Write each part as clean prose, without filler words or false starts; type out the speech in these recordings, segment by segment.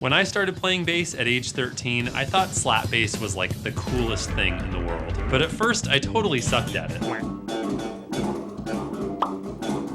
When I started playing bass at age 13, I thought slap bass was like the coolest thing in the world. But at first, I totally sucked at it.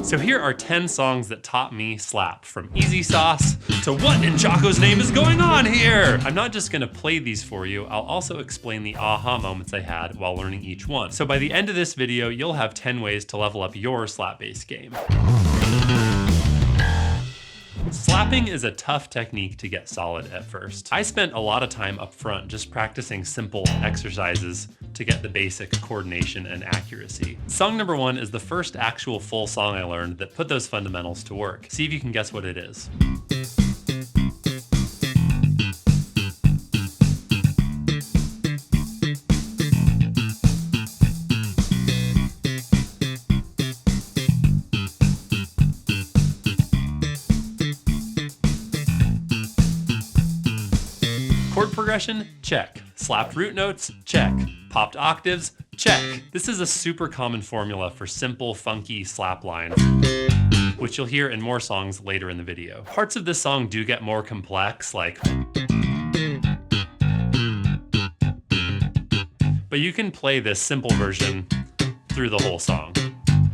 So here are 10 songs that taught me slap, from Easy Sauce to what in Jocko's name is going on here? I'm not just gonna play these for you, I'll also explain the aha moments I had while learning each one. So by the end of this video, you'll have 10 ways to level up your slap bass game. Slapping is a tough technique to get solid at first. I spent a lot of time up front just practicing simple exercises to get the basic coordination and accuracy. Song number 1 is the first actual full song I learned that put those fundamentals to work. See if you can guess what it is. Chord progression? Check. Slapped root notes? Check. Popped octaves? Check. This is a super common formula for simple, funky slap lines, which you'll hear in more songs later in the video. Parts of this song do get more complex, like, but you can play this simple version through the whole song.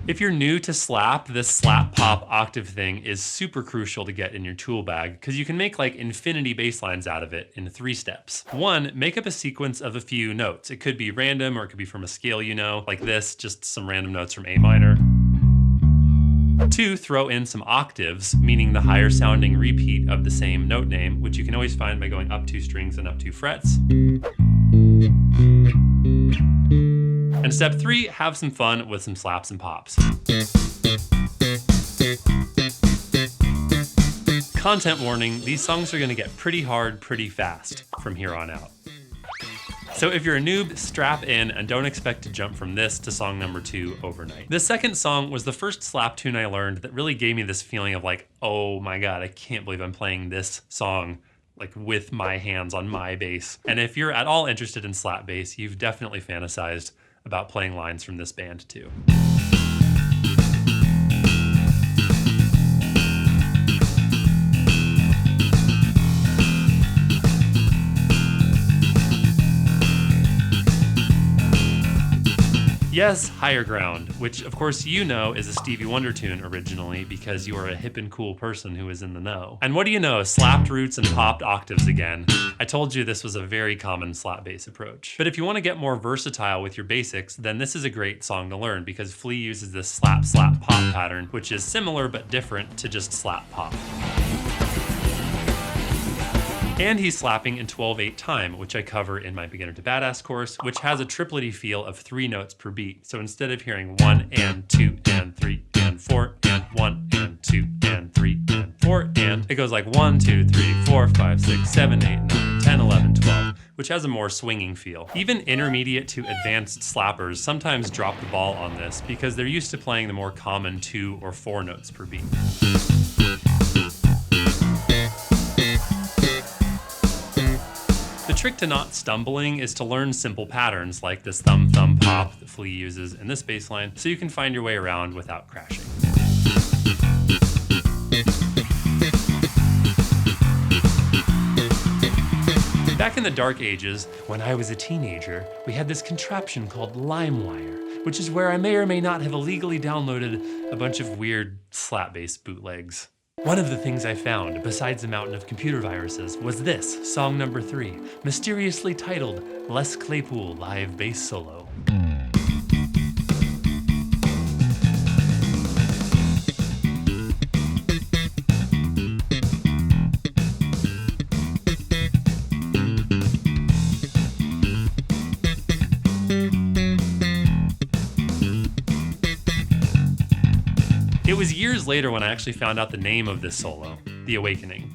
If you're new to slap, this slap pop octave thing is super crucial to get in your tool bag because you can make like infinity bass lines out of it in 3 steps. 1, make up a sequence of a few notes. It could be random or it could be from a scale you know, like this, just some random notes from A minor. 2, throw in some octaves, meaning the higher sounding repeat of the same note name, which you can always find by going up 2 strings and up 2 frets. And step 3, have some fun with some slaps and pops. Content warning, these songs are gonna get pretty hard pretty fast from here on out. So if you're a noob, strap in and don't expect to jump from this to song number 2 overnight. The second song was the first slap tune I learned that really gave me this feeling of like, oh my God, I can't believe I'm playing this song like with my hands on my bass. And if you're at all interested in slap bass, you've definitely fantasized about playing lines from this band too. Yes, Higher Ground, which of course you know is a Stevie Wonder tune originally because you are a hip and cool person who is in the know. And what do you know, slapped roots and popped octaves again. I told you this was a very common slap bass approach. But if you want to get more versatile with your basics, then this is a great song to learn because Flea uses this slap slap pop pattern, which is similar but different to just slap pop. And he's slapping in 12/8 time, which I cover in my Beginner to Badass course, which has a triplety feel of 3 notes per beat. So instead of hearing 1 and 2 and 3 and 4 and 1 and 2 and 3 and 4 and, it goes like 1, 2, 3, 4, 5, 6, 7, 8, 9, 10, 11, 12, which has a more swinging feel. Even intermediate to advanced slappers sometimes drop the ball on this because they're used to playing the more common 2 or 4 notes per beat. The trick to not stumbling is to learn simple patterns like this thumb-thumb pop that Flea uses in this bass line so you can find your way around without crashing. Back in the dark ages, when I was a teenager, we had this contraption called LimeWire, which is where I may or may not have illegally downloaded a bunch of weird slap bass bootlegs. One of the things I found, besides a mountain of computer viruses, was this, song number 3, mysteriously titled Les Claypool Live Bass Solo. It was years later when I actually found out the name of this solo, The Awakening.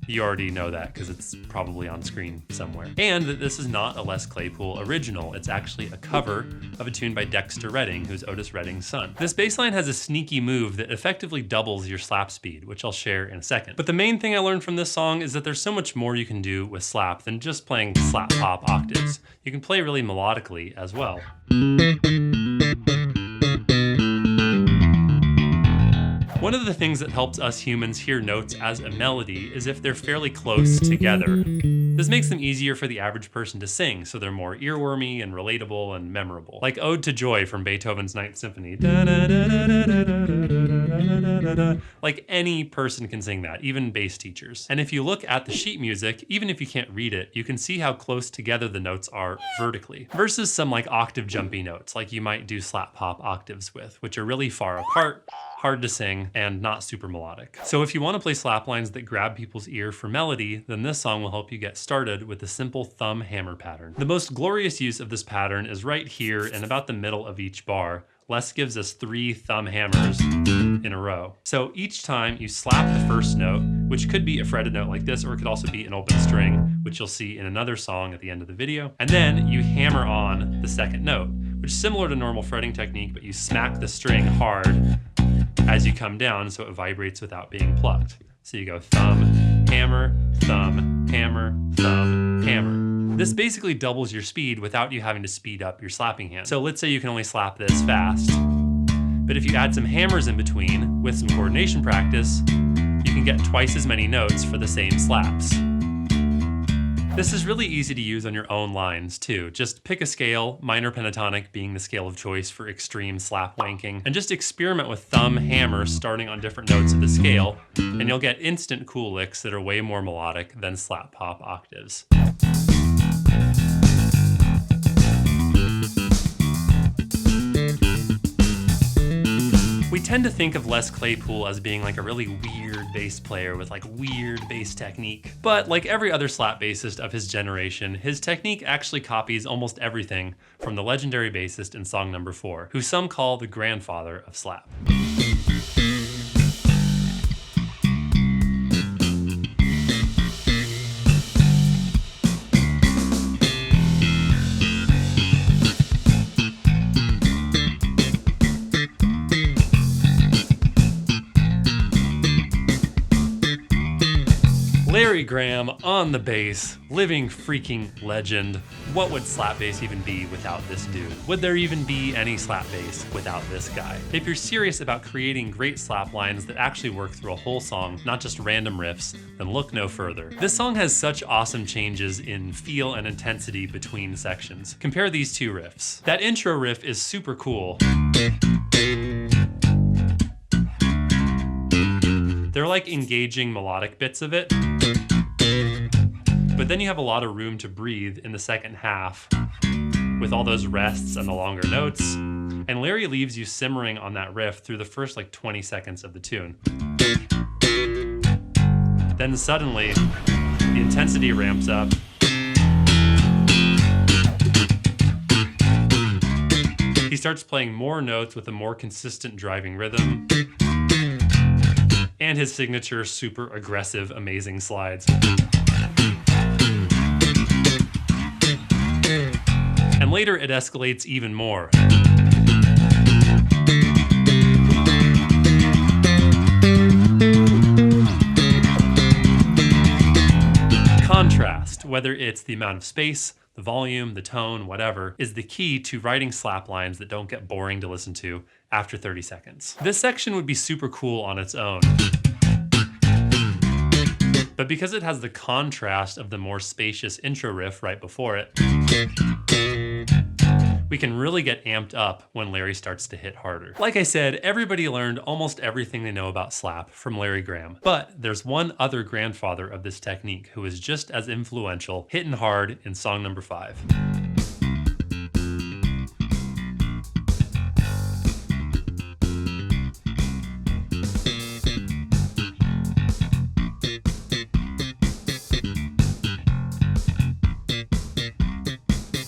You already know that because it's probably on screen somewhere. And that this is not a Les Claypool original. It's actually a cover of a tune by Dexter Redding, who's Otis Redding's son. This bass line has a sneaky move that effectively doubles your slap speed, which I'll share in a second. But the main thing I learned from this song is that there's so much more you can do with slap than just playing slap pop octaves. You can play really melodically as well. One of the things that helps us humans hear notes as a melody is if they're fairly close together. This makes them easier for the average person to sing, so they're more earwormy and relatable and memorable. Like Ode to Joy from Beethoven's Ninth Symphony. Like any person can sing that, even bass teachers. And if you look at the sheet music, even if you can't read it, you can see how close together the notes are vertically, versus some like octave jumpy notes, like you might do slap pop octaves with, which are really far apart, hard to sing, and not super melodic. So if you want to play slap lines that grab people's ear for melody, then this song will help you get started with the simple thumb hammer pattern. The most glorious use of this pattern is right here in about the middle of each bar. Les gives us 3 thumb hammers in a row. So each time you slap the first note, which could be a fretted note like this, or it could also be an open string, which you'll see in another song at the end of the video. And then you hammer on the second note, which is similar to normal fretting technique, but you smack the string hard as you come down so it vibrates without being plucked. So you go thumb, hammer, thumb, hammer, thumb, hammer. This basically doubles your speed without you having to speed up your slapping hand. So let's say you can only slap this fast, but if you add some hammers in between with some coordination practice, you can get twice as many notes for the same slaps. This is really easy to use on your own lines too. Just pick a scale, minor pentatonic being the scale of choice for extreme slap wanking, and just experiment with thumb hammers starting on different notes of the scale, and you'll get instant cool licks that are way more melodic than slap pop octaves. We tend to think of Les Claypool as being like a really weird bass player with like weird bass technique. But like every other slap bassist of his generation, his technique actually copies almost everything from the legendary bassist in song number 4, who some call the grandfather of slap. Larry Graham on the bass, living freaking legend. What would slap bass even be without this dude? Would there even be any slap bass without this guy? If you're serious about creating great slap lines that actually work through a whole song, not just random riffs, then look no further. This song has such awesome changes in feel and intensity between sections. Compare these 2 riffs. That intro riff is super cool. They're like engaging melodic bits of it. But then you have a lot of room to breathe in the second half with all those rests and the longer notes. And Larry leaves you simmering on that riff through the first like 20 seconds of the tune. Then suddenly, the intensity ramps up. He starts playing more notes with a more consistent driving rhythm. And his signature super aggressive, amazing slides. And later it escalates even more. Contrast, whether it's the amount of space, the volume, the tone, whatever, is the key to writing slap lines that don't get boring to listen to after 30 seconds. This section would be super cool on its own. But because it has the contrast of the more spacious intro riff right before it, we can really get amped up when Larry starts to hit harder. Like I said, everybody learned almost everything they know about slap from Larry Graham. But there's one other grandfather of this technique who is just as influential, hitting hard in song number 5.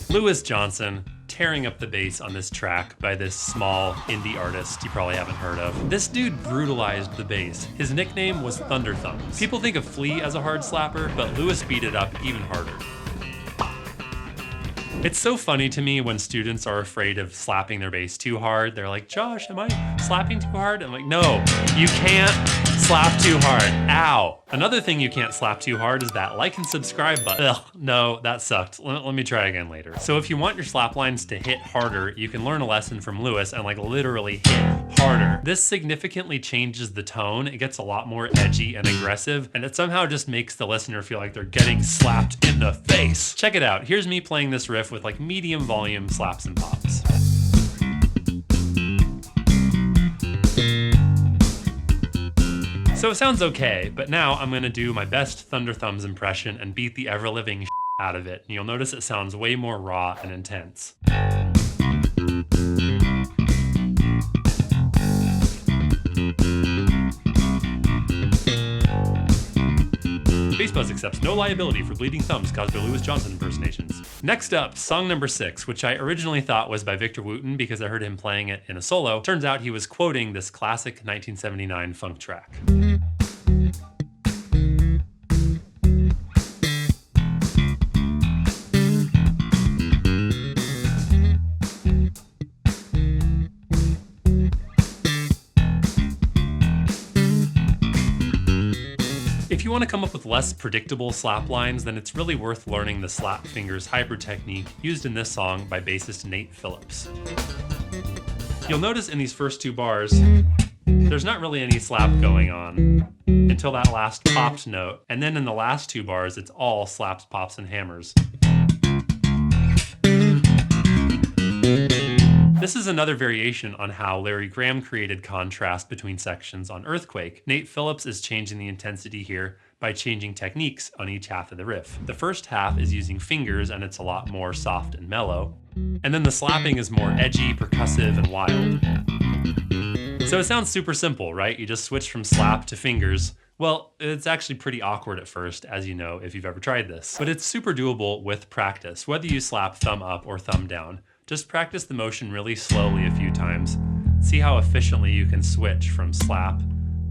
Louis Johnson, tearing up the bass on this track by this small indie artist you probably haven't heard of. This dude brutalized the bass. His nickname was Thunder Thumbs. People think of Flea as a hard slapper, but Louis beat it up even harder. It's so funny to me when students are afraid of slapping their bass too hard. They're like, Josh, am I slapping too hard? I'm like, no, you can't slap too hard. Ow. Another thing you can't slap too hard is that like and subscribe button. Ugh, no, that sucked. Let me try again later. So if you want your slap lines to hit harder, you can learn a lesson from Louis and like literally hit harder. This significantly changes the tone. It gets a lot more edgy and aggressive, and it somehow just makes the listener feel like they're getting slapped in the face. Check it out. Here's me playing this riff with like medium volume slaps and pops. So it sounds okay, but now I'm gonna do my best Thunder Thumbs impression and beat the ever-living out of it. And you'll notice it sounds way more raw and intense. Bass Buzz accepts no liability for bleeding thumbs caused by Louis Johnson impersonations. Next up, song number 6, which I originally thought was by Victor Wooten because I heard him playing it in a solo. Turns out he was quoting this classic 1979 funk track. If you want to come up with less predictable slap lines, then it's really worth learning the slap fingers hyper technique used in this song by bassist Nate Phillips. You'll notice in these first 2 bars, there's not really any slap going on until that last popped note, and then in the last 2 bars, it's all slaps, pops, and hammers. This is another variation on how Larry Graham created contrast between sections on Earthquake. Nate Phillips is changing the intensity here by changing techniques on each half of the riff. The first half is using fingers and it's a lot more soft and mellow. And then the slapping is more edgy, percussive, and wild. So it sounds super simple, right? You just switch from slap to fingers. Well, it's actually pretty awkward at first, as you know if you've ever tried this. But it's super doable with practice, whether you slap thumb up or thumb down. Just practice the motion really slowly a few times. See how efficiently you can switch from slap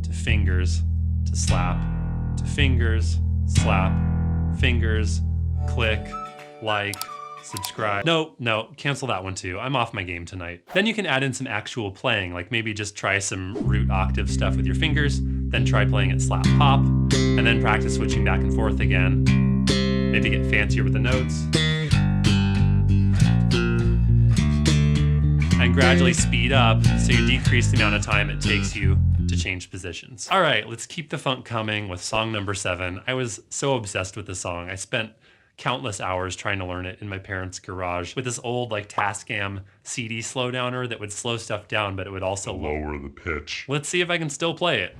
to fingers to slap to fingers, slap, fingers, click, like, subscribe. No, cancel that one too. I'm off my game tonight. Then you can add in some actual playing, like maybe just try some root octave stuff with your fingers, then try playing it slap pop, and then practice switching back and forth again. Maybe get fancier with the notes. And gradually speed up so you decrease the amount of time it takes you to change positions. All right, let's keep the funk coming with song number 7. I was so obsessed with this song. I spent countless hours trying to learn it in my parents' garage with this old like Tascam CD slowdowner that would slow stuff down, but it would also lower the pitch. Let's see if I can still play it.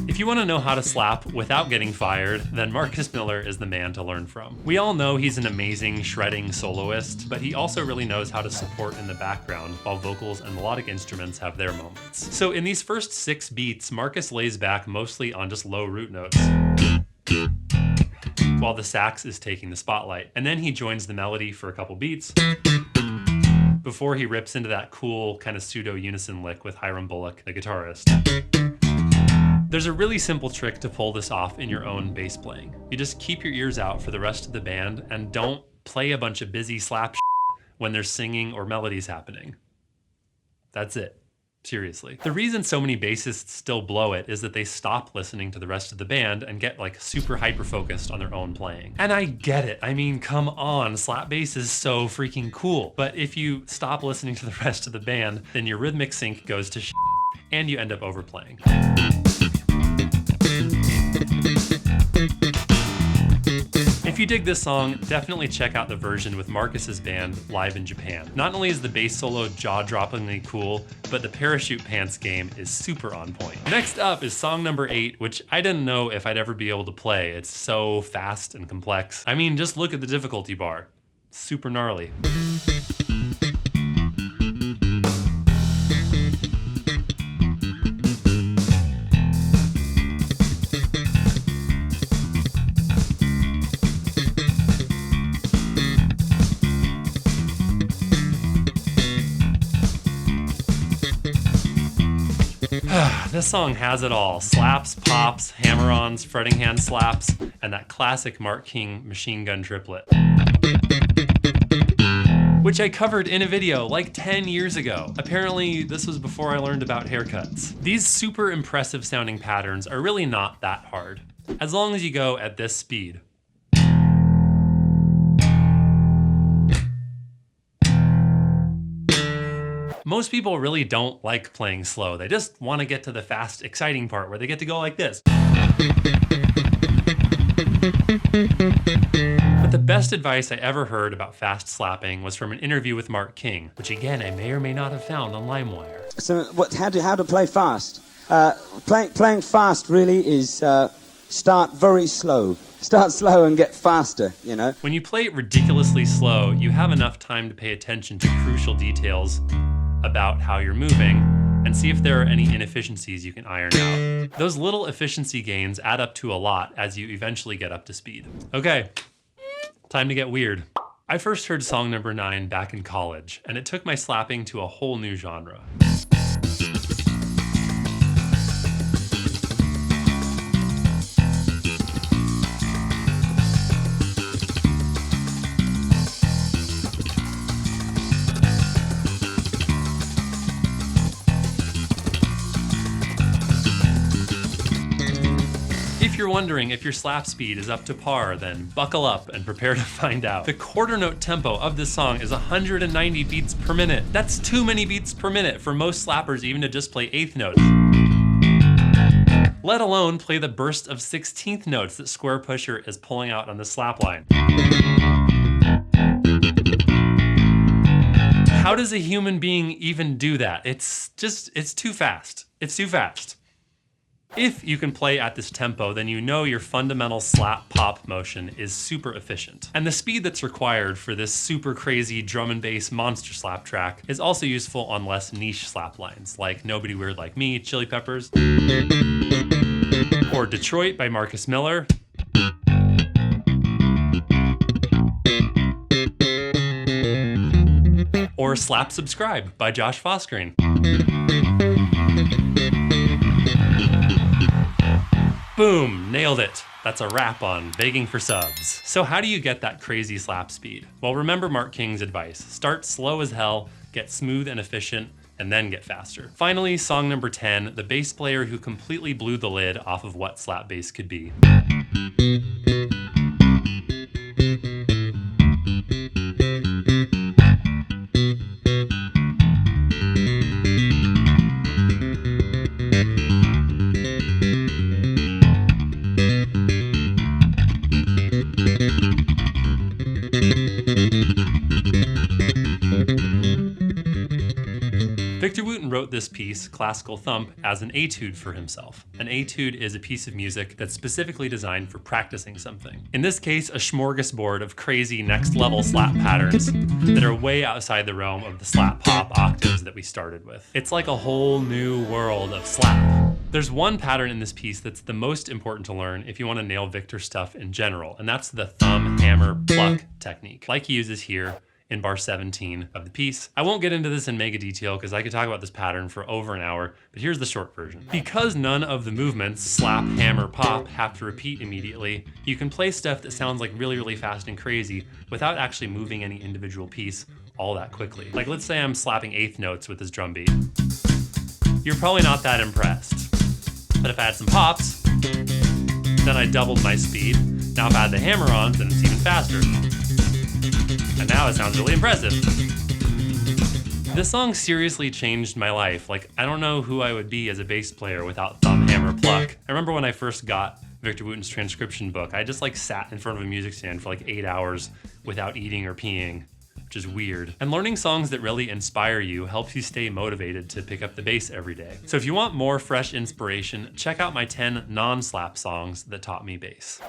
If you want to know how to slap without getting fired, then Marcus Miller is the man to learn from. We all know he's an amazing shredding soloist, but he also really knows how to support in the background while vocals and melodic instruments have their moments. So in these first 6 beats, Marcus lays back mostly on just low root notes, while the sax is taking the spotlight. And then he joins the melody for a couple beats before he rips into that cool kind of pseudo unison lick with Hiram Bullock, the guitarist. There's a really simple trick to pull this off in your own bass playing. You just keep your ears out for the rest of the band and don't play a bunch of busy slap when there's singing or melodies happening. That's it. Seriously. The reason so many bassists still blow it is that they stop listening to the rest of the band and get like super hyper-focused on their own playing. And I get it. I mean, come on, slap bass is so freaking cool. But if you stop listening to the rest of the band, then your rhythmic sync goes to and you end up overplaying. If you dig this song, definitely check out the version with Marcus's band live in Japan. Not only is the bass solo jaw-droppingly cool, but the parachute pants game is super on point. Next up is song number 8, which I didn't know if I'd ever be able to play. It's so fast and complex. I mean, just look at the difficulty bar. Super gnarly. This song has it all. Slaps, pops, hammer-ons, fretting hand slaps, and that classic Mark King machine gun triplet. which I covered in a video like 10 years ago. Apparently, this was before I learned about haircuts. These super impressive sounding patterns are really not that hard, as long as you go at this speed. Most people really don't like playing slow. They just want to get to the fast, exciting part where they get to go like this. But the best advice I ever heard about fast slapping was from an interview with Mark King, which again, I may or may not have found on LimeWire. So how to play fast? Playing fast really is start very slow. Start slow and get faster, you know? When you play it ridiculously slow, you have enough time to pay attention to crucial details about how you're moving and see if there are any inefficiencies you can iron out. Those little efficiency gains add up to a lot as you eventually get up to speed. Okay, time to get weird. I first heard song number 9 back in college, and it took my slapping to a whole new genre. If you're wondering if your slap speed is up to par, then buckle up and prepare to find out. The quarter note tempo of this song is 190 beats per minute. That's too many beats per minute for most slappers even to just play 8th notes, let alone play the burst of 16th notes that Square Pusher is pulling out on the slap line. How does a human being even do that? It's too fast. It's too fast. If you can play at this tempo, then you know your fundamental slap pop motion is super efficient. And the speed that's required for this super crazy drum and bass monster slap track is also useful on less niche slap lines, like Nobody Weird Like Me, Chili Peppers, or Detroit by Marcus Miller, or Slap Subscribe by Josh Fosgreen. Boom, nailed it. That's a wrap on begging for subs. So how do you get that crazy slap speed? Well, remember Mark King's advice. Start slow as hell, get smooth and efficient, and then get faster. Finally, song number 10, the bass player who completely blew the lid off of what slap bass could be. Victor Wooten wrote this piece, Classical Thump, as an etude for himself. An etude is a piece of music that's specifically designed for practicing something. In this case, a smorgasbord of crazy next-level slap patterns that are way outside the realm of the slap pop octaves that we started with. It's like a whole new world of slap. There's one pattern in this piece that's the most important to learn if you want to nail Victor's stuff in general, and that's the thumb, hammer, pluck technique, like he uses here in bar 17 of the piece. I won't get into this in mega detail because I could talk about this pattern for over an hour, but here's the short version. Because none of the movements, slap, hammer, pop, have to repeat immediately, you can play stuff that sounds like really, really fast and crazy without actually moving any individual piece all that quickly. Like let's say I'm slapping 8th notes with this drum beat. You're probably not that impressed. But if I had some pops, then I doubled my speed. Now if I had the hammer on, then it's even faster. And now it sounds really impressive. This song seriously changed my life. Like, I don't know who I would be as a bass player without thumb, hammer, pluck. I remember when I first got Victor Wooten's transcription book, I just like sat in front of a music stand for like 8 hours without eating or peeing, which is weird. And learning songs that really inspire you helps you stay motivated to pick up the bass every day. So if you want more fresh inspiration, check out my 10 non-slap songs that taught me bass.